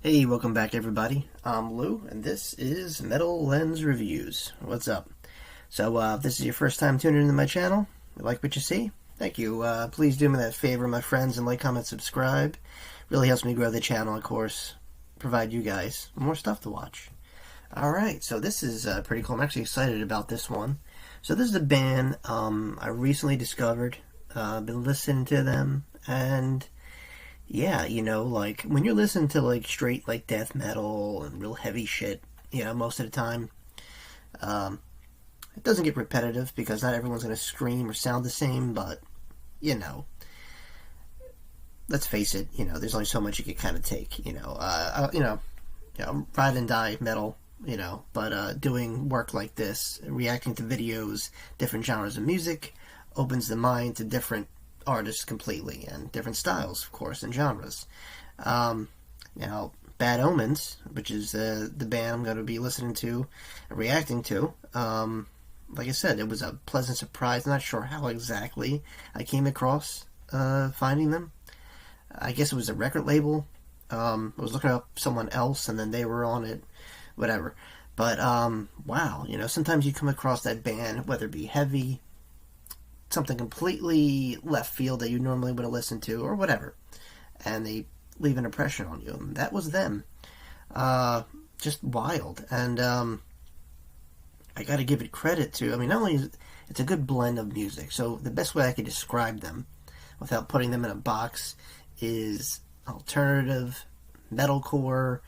Hey, welcome back everybody. I'm Lou, and this is Metal Lens Reviews. What's up? So, if this is your first time tuning into my channel, you like what you see? Thank you. Please do me that favor, my friends, and like, comment, subscribe. Really helps me grow the channel, of course. Provide you guys more stuff to watch. Alright, so this is pretty cool. I'm actually excited about this one. So this is a band I recently discovered. Been listening to them, and yeah, you know, like, when you're listening to, like, straight, like, death metal and real heavy shit, you know, most of the time, it doesn't get repetitive because not everyone's going to scream or sound the same, but, you know, let's face it, you know, there's only so much you can kind of take, ride and die metal, you know, but doing work like this, reacting to videos, different genres of music, opens the mind to different artists completely, and different styles, of course, and genres. Now, Bad Omens, which is the band I'm going to be listening to and reacting to, like I said, it was a pleasant surprise. I'm not sure how exactly I came across finding them. I guess it was a record label. I was looking up someone else, and then they were on it, whatever. But, wow, you know, sometimes you come across that band, whether it be heavy, something completely left field that you normally wouldn't listen to, or whatever, and they leave an impression on you. And that was them. Just wild. And I gotta give it credit to, I mean, not only is it's a good blend of music, so the best way I could describe them without putting them in a box is alternative, metalcore,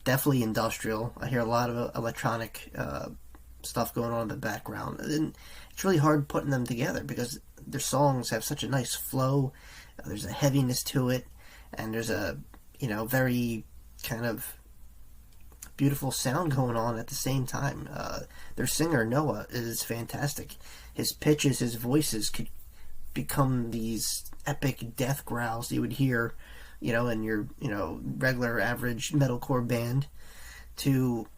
definitely industrial. I hear a lot of electronic stuff going on in the background, and it's really hard putting them together because their songs have such a nice flow. There's a heaviness to it, and there's a, you know, very kind of beautiful sound going on at the same time. Their singer Noah is fantastic. His pitches, his voices could become these epic death growls you would hear, you know, in your, you know, regular average metalcore band, to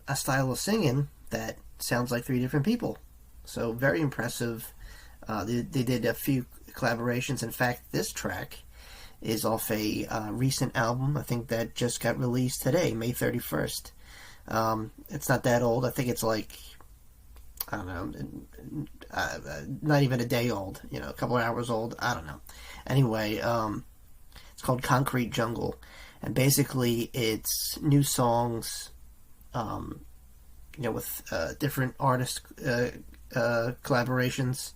a style of singing that sounds like three different people. So very impressive. They did a few collaborations. In fact, this track is off a recent album, I think, that just got released today, May 31st. It's not that old. I think it's like, I don't know, not even a day old, you know, a couple of hours old, I don't know. Anyway, it's called Concrete Jungle, and basically it's new songs, you know, with different artist collaborations.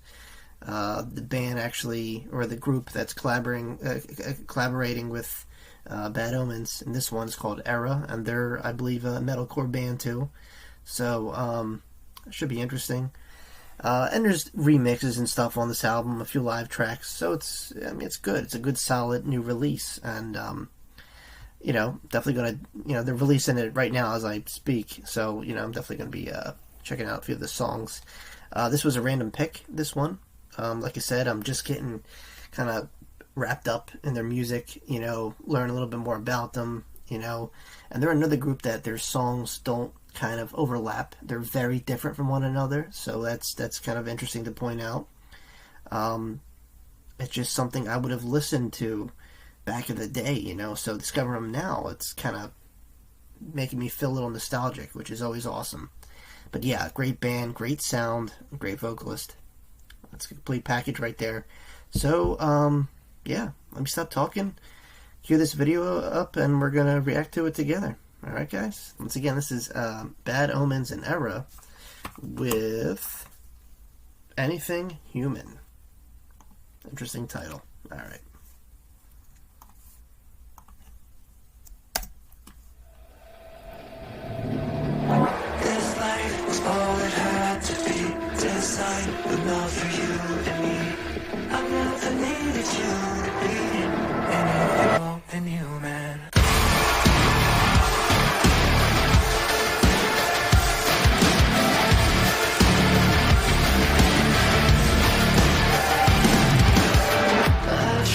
The band actually, or the group that's collaborating with Bad Omens, and this one's called ERRA, and they're, I believe, a metalcore band too. So it should be interesting. And there's remixes and stuff on this album, a few live tracks. So it's, I mean, it's good. It's a good, solid new release, and you know, definitely gonna, you know, they're releasing it right now as I speak, so, you know, I'm definitely gonna be checking out a few of the songs. This was a random pick, this one. Like I said, I'm just getting kind of wrapped up in their music, you know, learn a little bit more about them, you know, and they're another group that their songs don't kind of overlap. They're very different from one another, so that's kind of interesting to point out. It's just something I would have listened to back in the day, you know, so discovering them now, it's kind of making me feel a little nostalgic, which is always awesome. But yeah, great band, great sound, great vocalist. That's a complete package right there. So, yeah, let me stop talking, cue this video up, and we're gonna react to it together. Alright, guys? Once again, this is Bad Omens and ERRA with Anything Human. Interesting title. Alright. But not for you and me. I've never needed you to be anything more than human. I've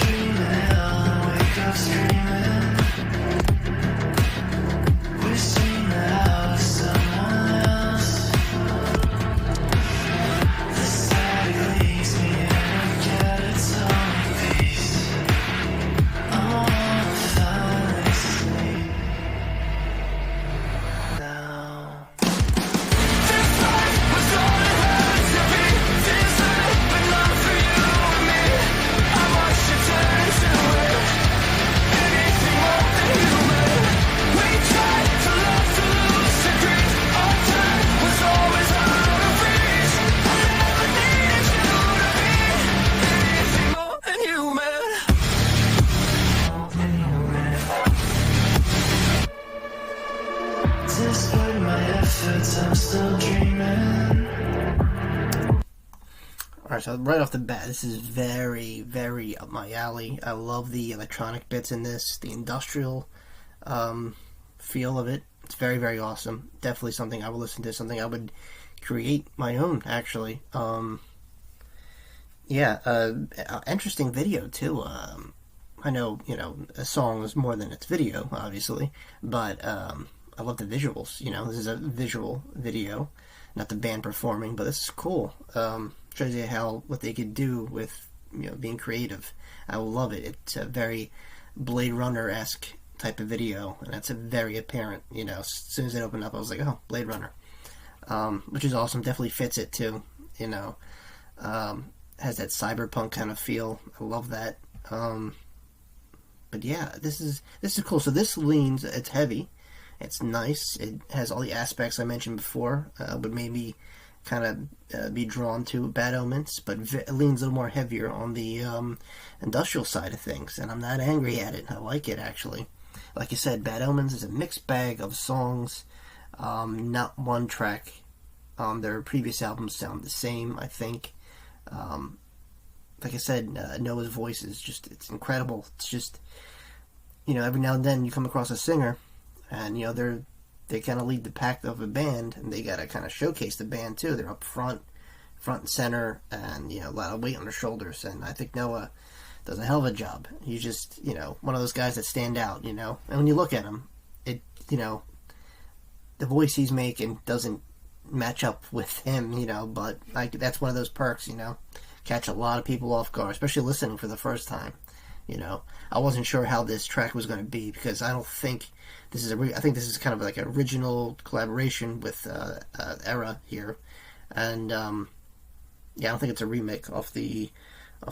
Despite my efforts, I'm still dreaming. Alright, so right off the bat, this is very, very up my alley. I love the electronic bits in this, the industrial feel of it. It's very, very awesome. Definitely something I would listen to, something I would create my own, actually. Interesting video, too. I know, a song is more than its video, obviously, but I love the visuals. This is a visual video, not the band performing, but this is cool. Shows you what they could do with being creative. I love it. It's a very Blade Runner-esque type of video, and that's a very apparent. As soon as it opened up, I was like, oh, Blade Runner, which is awesome. Definitely fits it too. Has that cyberpunk kind of feel. I love that. But yeah, this is cool. So this leans. It's heavy. It's nice. It has all the aspects I mentioned before. Would maybe kind of be drawn to Bad Omens, but it leans a little more heavier on the industrial side of things, and I'm not angry at it. I like it, actually. Like I said, Bad Omens is a mixed bag of songs, not one track. Their previous albums sound the same, I think. Like I said, Noah's voice is it's incredible. It's just, every now and then you come across a singer, and, they kind of lead the pack of a band, and they got to kind of showcase the band too. They're up front and center, and a lot of weight on their shoulders. And I think Noah does a hell of a job. He's just one of those guys that stand out. And when you look at him, the voice he's making doesn't match up with him. But that's one of those perks. Catch a lot of people off guard, especially listening for the first time. I wasn't sure how this track was going to be, because I don't think this is I think this is kind of like an original collaboration with ERRA here, and I don't think it's a remake off the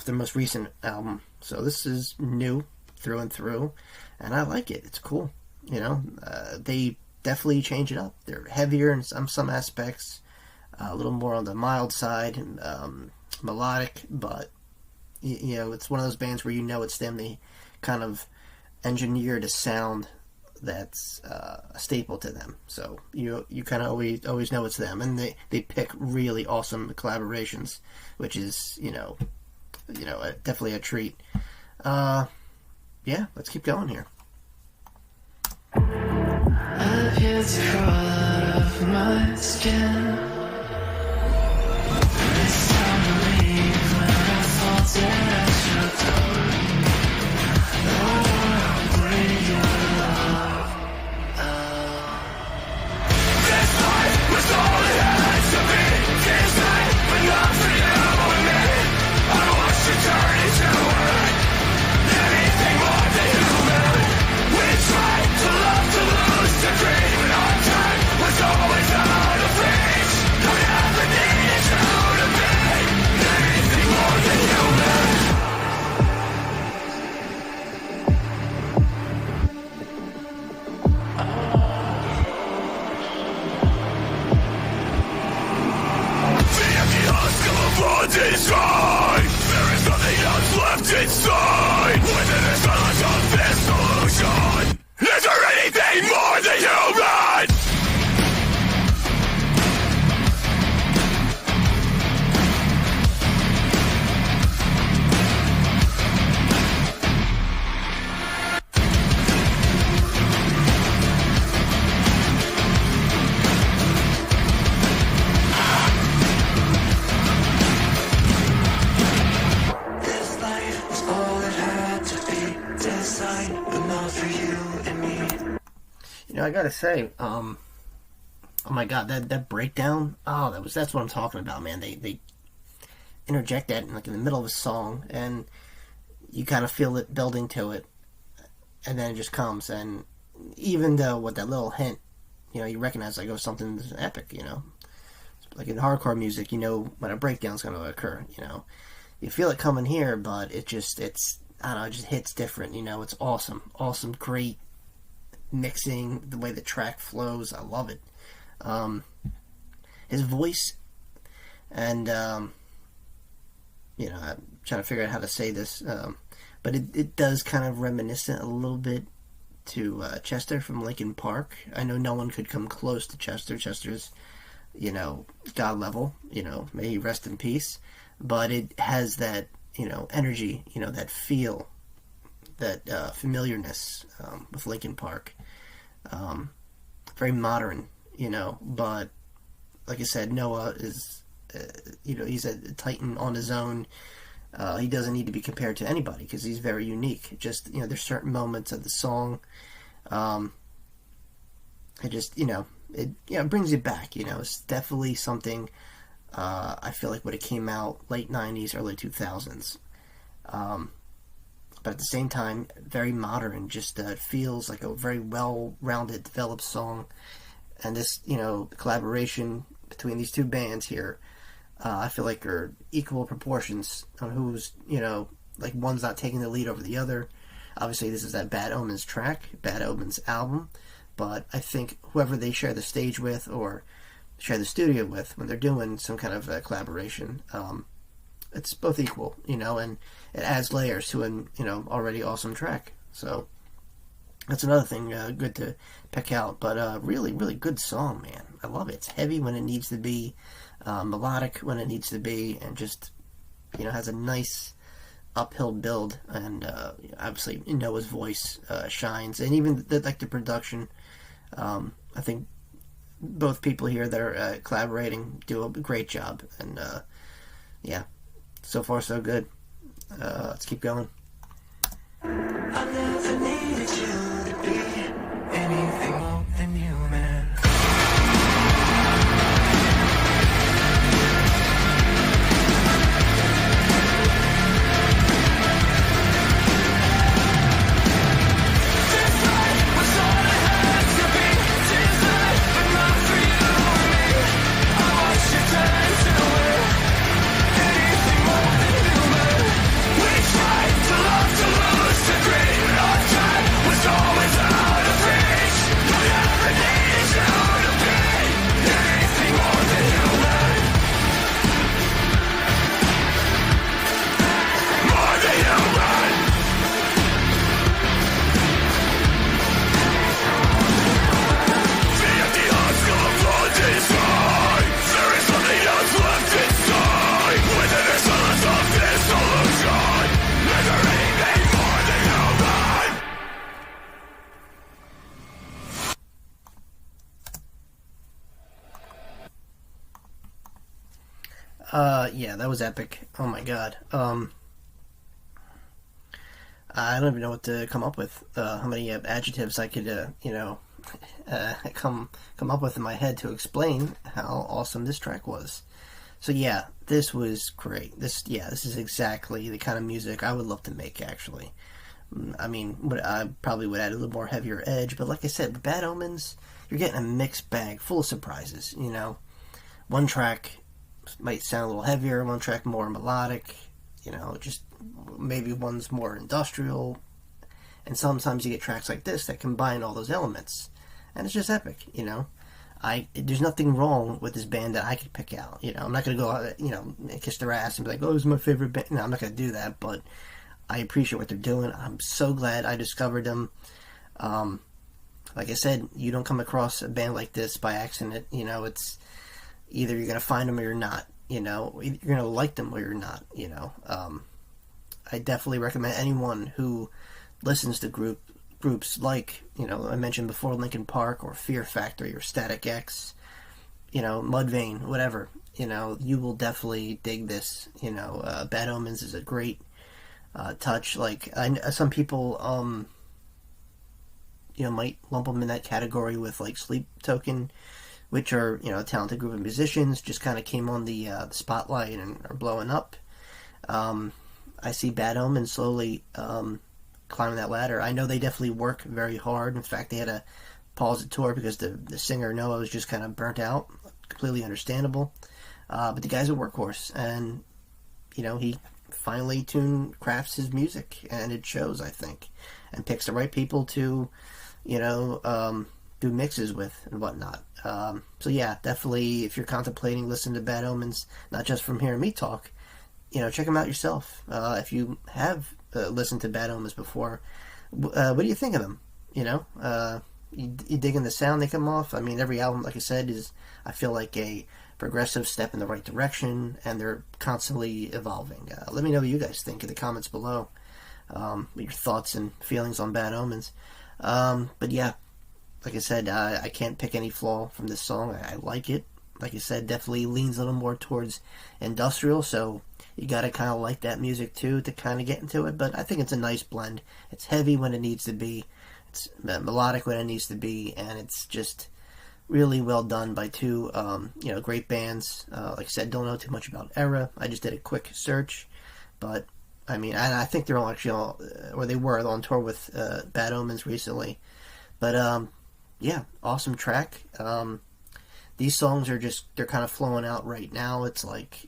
most recent album. So this is new through and through, and I like it. It's cool. They definitely change it up. They're heavier in some aspects, a little more on the mild side, melodic, but it's one of those bands where it's them. They kind of engineered a sound that's a staple to them. So you kind of always know it's them, and they pick really awesome collaborations, which is definitely a treat. Let's keep going here. I've yet to crawl out of my skin. It's time to leave when I fall dead at your door. I wanna break your love. This life was all it had to be. This night, but not for you and me. I watched you turn into wood. Anything more than human. We tried to love, to lose, to dream, and our time was always out of reach. I never needed you to be anything more than human. The empty husk of a bondage side. There is nothing else left inside. Within the silence of this solution, is there anything more than human? This life was all it had to be. Designed, but not for you and me. I gotta say, oh my god, that breakdown, that's what I'm talking about, man. They interject that in the middle of a song, and you kind of feel it building to it, and then it just comes. And even though with that little hint, you recognize something epic, like in hardcore music, when a breakdown's going to occur, you feel it coming here, but it just hits different. It's awesome, great mixing, the way the track flows. I love it. His voice, and I'm trying to figure out how to say this, but it does kind of reminiscent a little bit to Chester from Linkin Park. I know no one could come close to Chester. Chester's, God level. May he rest in peace. But it has that, energy, that feel, that familiarness with Linkin Park. Very modern, but like I said, Noah is, he's a titan on his own. He doesn't need to be compared to anybody because he's very unique. Just, there's certain moments of the song. It just, it brings you back. It's definitely something. I feel like when it came out late '90s, early 2000s. But at the same time, very modern. Just feels like a very well-rounded, developed song. And this, collaboration between these two bands here, I feel like are equal proportions on who's, like one's not taking the lead over the other. Obviously, this is that Bad Omens track, Bad Omens album. But I think whoever they share the stage with or share the studio with when they're doing some kind of collaboration, it's both equal, and it adds layers to an, already awesome track. So that's another thing good to pick out. But really, really good song, man. I love it. It's heavy when it needs to be, melodic when it needs to be, and just, has a nice uphill build. And obviously Noah's voice shines, and even the production. I think both people here that are collaborating do a great job. And yeah, so far so good. Let's keep going. I never needed you to be anything more than human. Yeah, that was epic. Oh my god. I don't even know what to come up with. How many adjectives I could, come up with in my head to explain how awesome this track was. So yeah, this was great. This is exactly the kind of music I would love to make. Actually, I mean, I probably would add a little more heavier edge, but like I said, with Bad Omens, you're getting a mixed bag, full of surprises. One track might sound a little heavier, one track more melodic, just maybe one's more industrial, and sometimes you get tracks like this that combine all those elements, and it's just epic. There's nothing wrong with this band that I could pick out. I'm not gonna go out, kiss their ass and be like, oh, this is my favorite band. No, I'm not gonna do that, but I appreciate what they're doing. I'm so glad I discovered them. Like I said, you don't come across a band like this by accident. It's either you're going to find them or you're not, you're going to like them or you're not, I definitely recommend anyone who listens to groups like, I mentioned before, Linkin Park or Fear Factory or Static X, Mudvayne, whatever, you will definitely dig this. Bad Omens is a great touch. Like, some people, might lump them in that category with, like, Sleep Token, which are, a talented group of musicians, just kind of came on the spotlight and are blowing up. I see Bad Omens slowly climbing that ladder. I know they definitely work very hard. In fact, they had to pause the tour because the singer, Noah, was just kind of burnt out. Completely understandable. But the guy's a workhorse, and, he finely crafts his music, and it shows, I think, and picks the right people to, do mixes with and whatnot. So yeah, definitely, if you're contemplating listening to Bad Omens, not just from hearing me talk, check them out yourself. If you have listened to Bad Omens before, what do you think of them? You digging the sound they come off? I mean, every album, like I said, is, I feel like, a progressive step in the right direction, and they're constantly evolving. Let me know what you guys think in the comments below. Your thoughts and feelings on Bad Omens. But yeah, like I said, I can't pick any flaw from this song. I like it. Like I said, definitely leans a little more towards industrial, so you gotta kind of like that music too to kind of get into it. But I think it's a nice blend. It's heavy when it needs to be. It's melodic when it needs to be, and it's just really well done by two, great bands. Like I said, don't know too much about ERRA. I just did a quick search, but I mean, I think they're all actually or they were on tour with Bad Omens recently. But yeah, awesome track. These songs are they're kind of flowing out right now. It's like,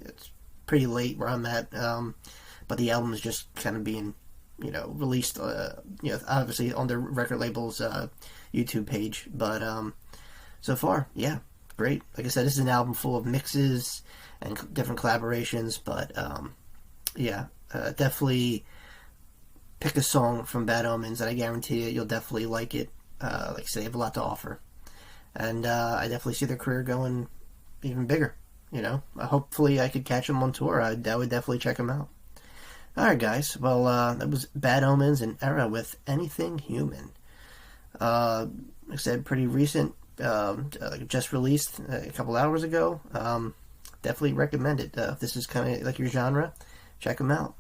it's pretty late where I'm at, but the album is just kind of being, released, obviously on the record label's YouTube page. But so far, yeah, great. Like I said, this is an album full of mixes and different collaborations, but yeah, definitely pick a song from Bad Omens, and I guarantee you'll definitely like it. Like I said, they have a lot to offer. And I definitely see their career going even bigger. Hopefully I could catch them on tour. I would definitely check them out. Alright, guys. Well, that was Bad Omens and ERRA with Anything Human. Like I said, pretty recent. Just released a couple hours ago. Definitely recommend it. If this is kind of like your genre, check them out.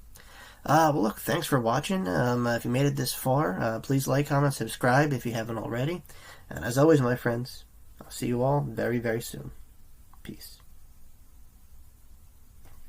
Well, look, thanks for watching. If you made it this far, please like, comment, subscribe if you haven't already. And as always, my friends, I'll see you all very, very soon. Peace.